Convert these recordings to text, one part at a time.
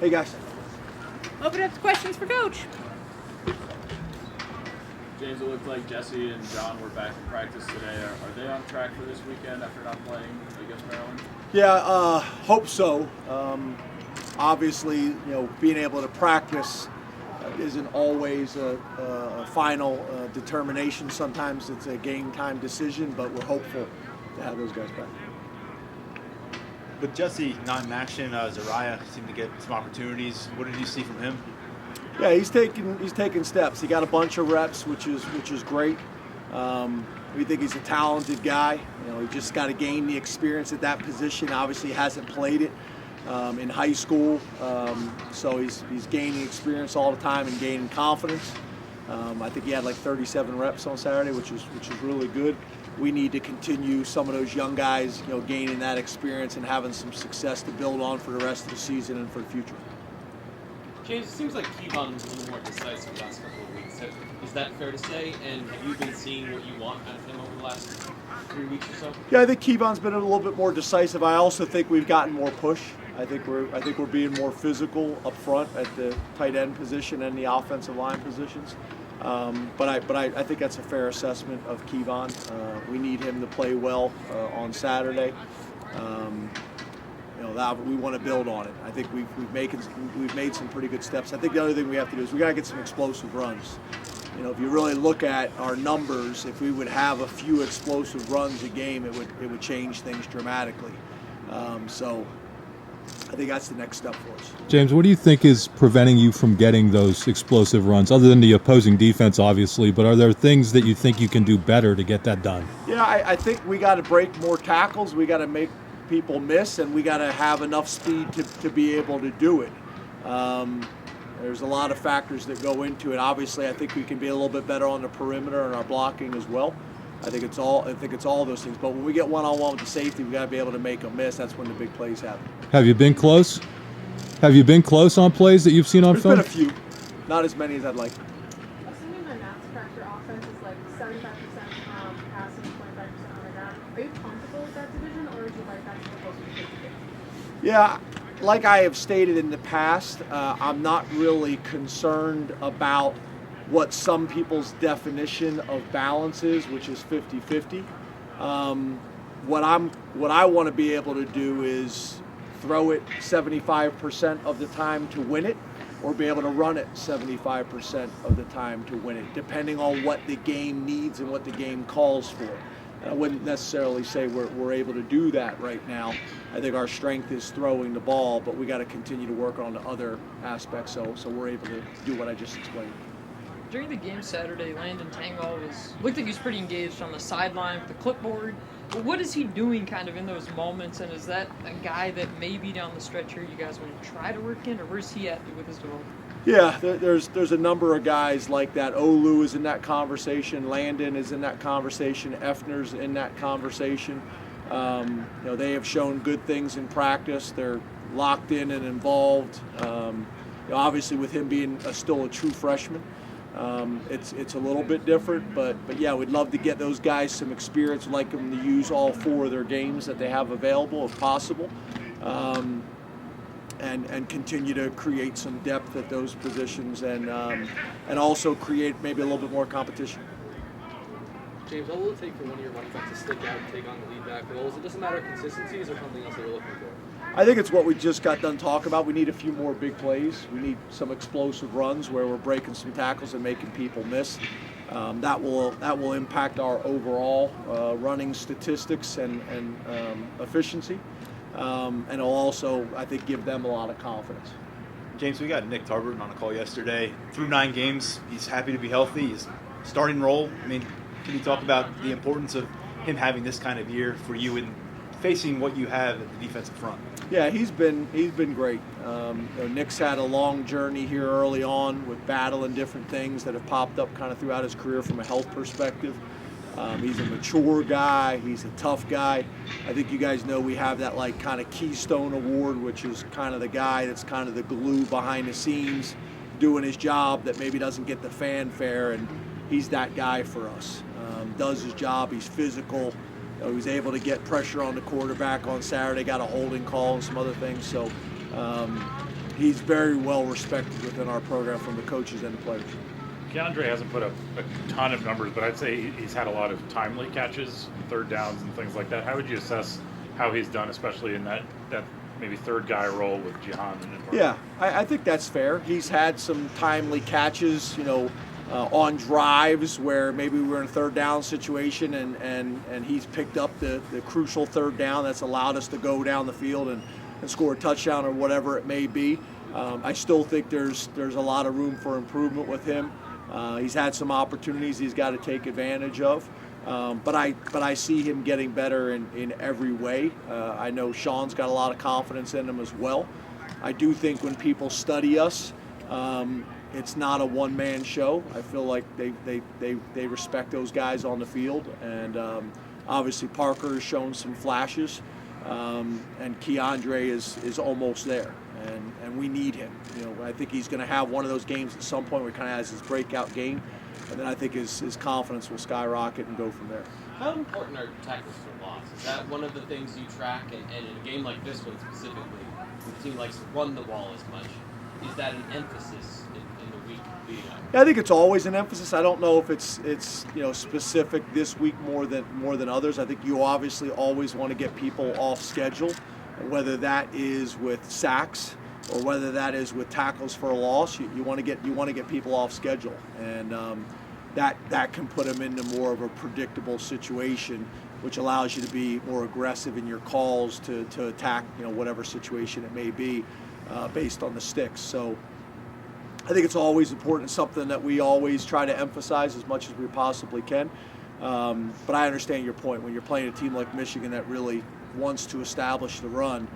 Hey guys. Open up to questions for Coach. James, it looked like Jesse and John were back in practice today. Are they on track for this weekend after not playing against Maryland? Yeah, hope so. Obviously, being able to practice isn't always a final determination. Sometimes it's a game time decision, but we're hopeful to have those guys back. With Jesse not in action, Zariah seemed to get some opportunities. What did you see from him? Yeah, he's taking steps. He got a bunch of reps, which is great. We think he's a talented guy. He just got to gain the experience at that position. Obviously, hasn't played it in high school, so he's gaining experience all the time and gaining confidence. I think he had like 37 reps on Saturday, which is really good. We need to continue some of those young guys, gaining that experience and having some success to build on for the rest of the season and for the future. James, it seems like Kevon's a little more decisive the last couple of weeks. Is that fair to say? And have you been seeing what you want out of him over the last 3 weeks or so? Yeah, I think Kevon's been a little bit more decisive. I also think we've gotten more push. I think we're being more physical up front at the tight end position and the offensive line positions. But I think that's a fair assessment of Kevon. We need him to play well on Saturday. That we want to build on it. I think we've made some pretty good steps. I think the other thing we have to do is we got to get some explosive runs. If you really look at our numbers, if we would have a few explosive runs a game, it would change things dramatically. So I think that's the next step for us. James, what do you think is preventing you from getting those explosive runs, other than the opposing defense, obviously, but are there things that you think you can do better to get that done? Yeah, I think we got to break more tackles. We got to make people miss, and we got to have enough speed to be able to do it. There's a lot of factors that go into it. Obviously, I think we can be a little bit better on the perimeter and our blocking as well. I think it's all those things. But when we get one-on-one with the safety, we got to be able to make them miss. That's when the big plays happen. Have you been close? Have you been close on plays that you've seen on film? There's been a few, not as many as I'd like. Assuming the Nats track your offense is like 75% passing, 25% on the ground, are you comfortable with that division, or would you like that to be closer to 50-50? Yeah, like I have stated in the past, I'm not really concerned about what some people's definition of balance is, which is 50-50. What I want to be able to do is throw it 75% of the time to win it, or be able to run it 75% of the time to win it, depending on what the game needs and what the game calls for. I wouldn't necessarily say we're able to do that right now. I think our strength is throwing the ball, but we got to continue to work on the other aspects so we're able to do what I just explained. During the game Saturday, Landon Tangwell looked like he was pretty engaged on the sideline with the clipboard. But what is he doing kind of in those moments, and is that a guy that maybe down the stretch here you guys want to try to work in, or where's he at with his development? Yeah, there's a number of guys like that. Olu is in that conversation. Landon is in that conversation. Effner's in that conversation. They have shown good things in practice. They're locked in and involved. Obviously, with him being still a true freshman, it's a little bit different. But yeah, we'd love to get those guys some experience. We'd like them to use all four of their games that they have available if possible. And continue to create some depth at those positions and also create maybe a little bit more competition. James, what will it take for one of your running backs to stick out and take on the lead back roles? It doesn't matter consistency, is there something else that you're looking for? I think it's what we just got done talking about. We need a few more big plays. We need some explosive runs where we're breaking some tackles and making people miss. That will impact our overall running statistics and efficiency. And it'll also, I think, give them a lot of confidence. James, we got Nick Tarbert on a call yesterday. Through 9 games, he's happy to be healthy. He's starting role. I mean, can you talk about the importance of him having this kind of year for you in facing what you have at the defensive front? Yeah, he's been great. Nick's had a long journey here early on with battling different things that have popped up kind of throughout his career from a health perspective. He's a mature guy. He's a tough guy. I think you guys know we have that like kind of Keystone Award, which is kind of the guy that's kind of the glue behind the scenes, doing his job that maybe doesn't get the fanfare, and he's that guy for us. Does his job. He's physical. He was able to get pressure on the quarterback on Saturday. Got a holding call and some other things. So he's very well respected within our program from the coaches and the players. Keandre hasn't put up a ton of numbers, but I'd say he's had a lot of timely catches, third downs, and things like that. How would you assess how he's done, especially in that maybe third guy role with Jihan? Yeah, I think that's fair. He's had some timely catches, on drives where maybe we were in a third down situation and he's picked up the crucial third down that's allowed us to go down the field and score a touchdown or whatever it may be. I still think there's a lot of room for improvement with him. He's had some opportunities he's got to take advantage of. But I see him getting better in every way. I know Sean's got a lot of confidence in him as well. I do think when people study us, it's not a one-man show. I feel like they respect those guys on the field, and obviously Parker has shown some flashes, and Keandre is almost there, and we need him. I think he's going to have one of those games at some point where he kind of has his breakout game, and then I think his confidence will skyrocket and go from there. How important are tackles for loss? Is that one of the things you track? And in a game like this one specifically, when the team likes to run the ball as much, is that an emphasis in the week leading up? Yeah, I think it's always an emphasis. I don't know if it's specific this week more than others. I think you obviously always want to get people off schedule, whether that is with sacks or whether that is with tackles for a loss. You want to get people off schedule, and that can put them into more of a predictable situation, which allows you to be more aggressive in your calls to attack whatever situation it may be based on the sticks. So I think it's always important, something that we always try to emphasize as much as we possibly can. But I understand your point. When you're playing a team like Michigan that really wants to establish the run,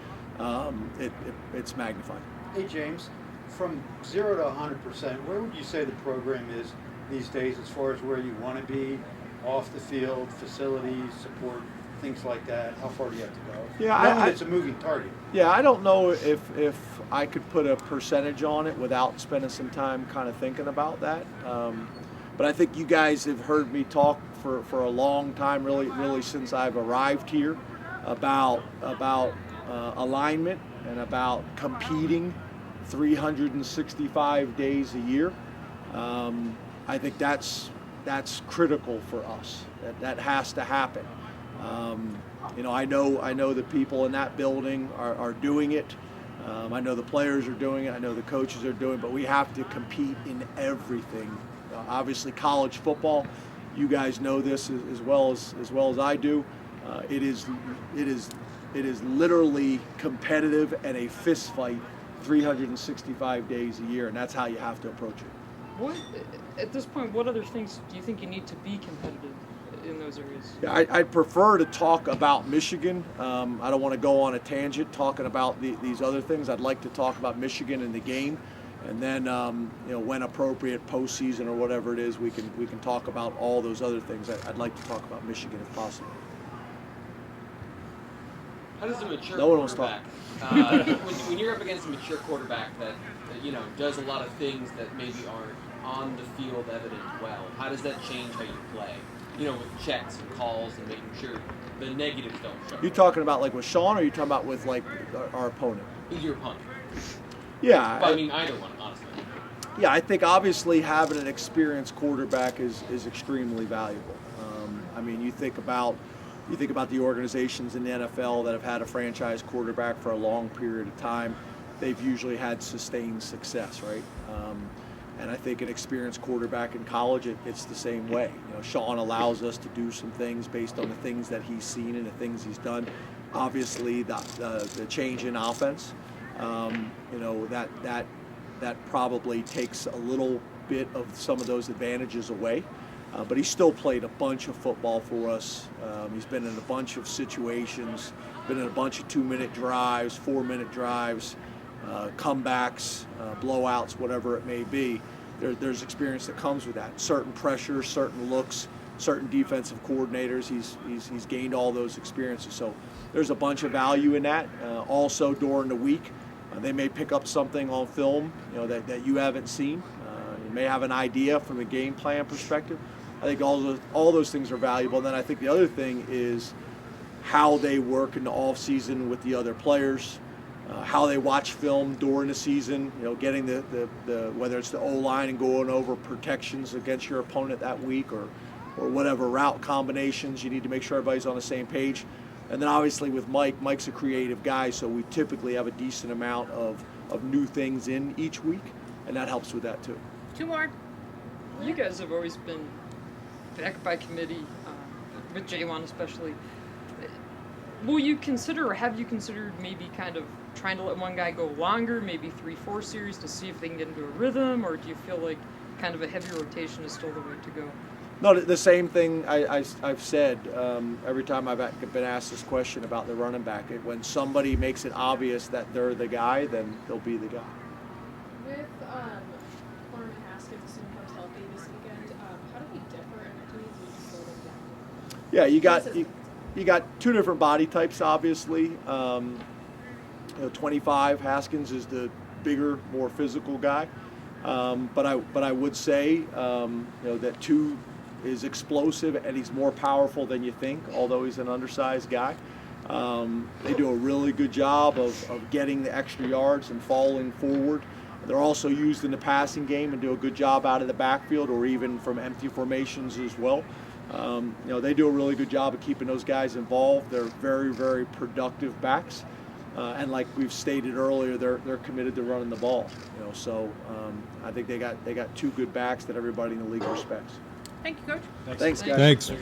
it's magnified. Hey James, from 0 to 100%, where would you say the program is these days as far as where you want to be, off the field, facilities, support, things like that? How far do you have to go? Yeah, it's a moving target. Yeah, I don't know if I could put a percentage on it without spending some time kind of thinking about that. But I think you guys have heard me talk for a long time, really since I've arrived here, about alignment and about competing 365 days a year. I think that's critical for us. That has to happen. I know the people in that building are doing it. I know the players are doing it. I know the coaches are doing it. But we have to compete in everything. Obviously, college football. You guys know this as well as I do. It is literally competitive and a fist fight 365 days a year, and that's how you have to approach it. At this point, what other things do you think you need to be competitive in those areas? Yeah, I'd prefer to talk about Michigan. I don't want to go on a tangent talking about these other things. I'd like to talk about Michigan and the game, and then when appropriate, postseason or whatever it is, we can talk about all those other things. I'd like to talk about Michigan if possible. How does a mature No one wants to quarterback, when you're up against a mature quarterback that does a lot of things that maybe aren't on the field evident well, how does that change how you play? With checks and calls and making sure the negatives don't show. You talking about like with Sean, or are you talking about with like our opponent? Your opponent. Yeah. Well, I mean, either one, honestly. Yeah, I think obviously having an experienced quarterback is extremely valuable. You think about the organizations in the NFL that have had a franchise quarterback for a long period of time. They've usually had sustained success, right? And I think an experienced quarterback in college, it's the same way. Sean allows us to do some things based on the things that he's seen and the things he's done. Obviously, the change in offense, that probably takes a little bit of some of those advantages away. But he's still played a bunch of football for us. He's been in a bunch of situations, been in a bunch of 2-minute drives, 4-minute drives, comebacks, blowouts, whatever it may be. There's experience that comes with that. Certain pressures, certain looks, certain defensive coordinators. He's gained all those experiences. So there's a bunch of value in that. Also during the week, they may pick up something on film, that you haven't seen. You may have an idea from a game plan perspective. I think all those things are valuable. And then I think the other thing is how they work in the off season with the other players. how they watch film during the season, getting the whether it's the O-line and going over protections against your opponent that week or whatever route combinations. You need to make sure everybody's on the same page. And then obviously with Mike's a creative guy, so we typically have a decent amount of new things in each week, and that helps with that too. Two more. You guys have always been backed by committee, with J1 especially. Will you consider, or have you considered maybe kind of trying to let one guy go longer, maybe 3-4 series to see if they can get into a rhythm, or do you feel like kind of a heavy rotation is still the way to go? No, the same thing I've said every time I've been asked this question about the running back. When somebody makes it obvious that they're the guy, then they'll be the guy. With Foreman Haskins assuming comes healthy this weekend, how do we differ in between these weeks slow them down? Yeah, you got two different body types, obviously. 25 Haskins is the bigger, more physical guy, but I would say that 2 is explosive and he's more powerful than you think, although he's an undersized guy. They do a really good job of getting the extra yards and falling forward. They're also used in the passing game and do a good job out of the backfield or even from empty formations as well. They do a really good job of keeping those guys involved. They're very, very productive backs. And like we've stated earlier, they're committed to running the ball. So I think they got 2 good backs that everybody in the league respects. Thank you, Coach. Thanks guys. Thanks.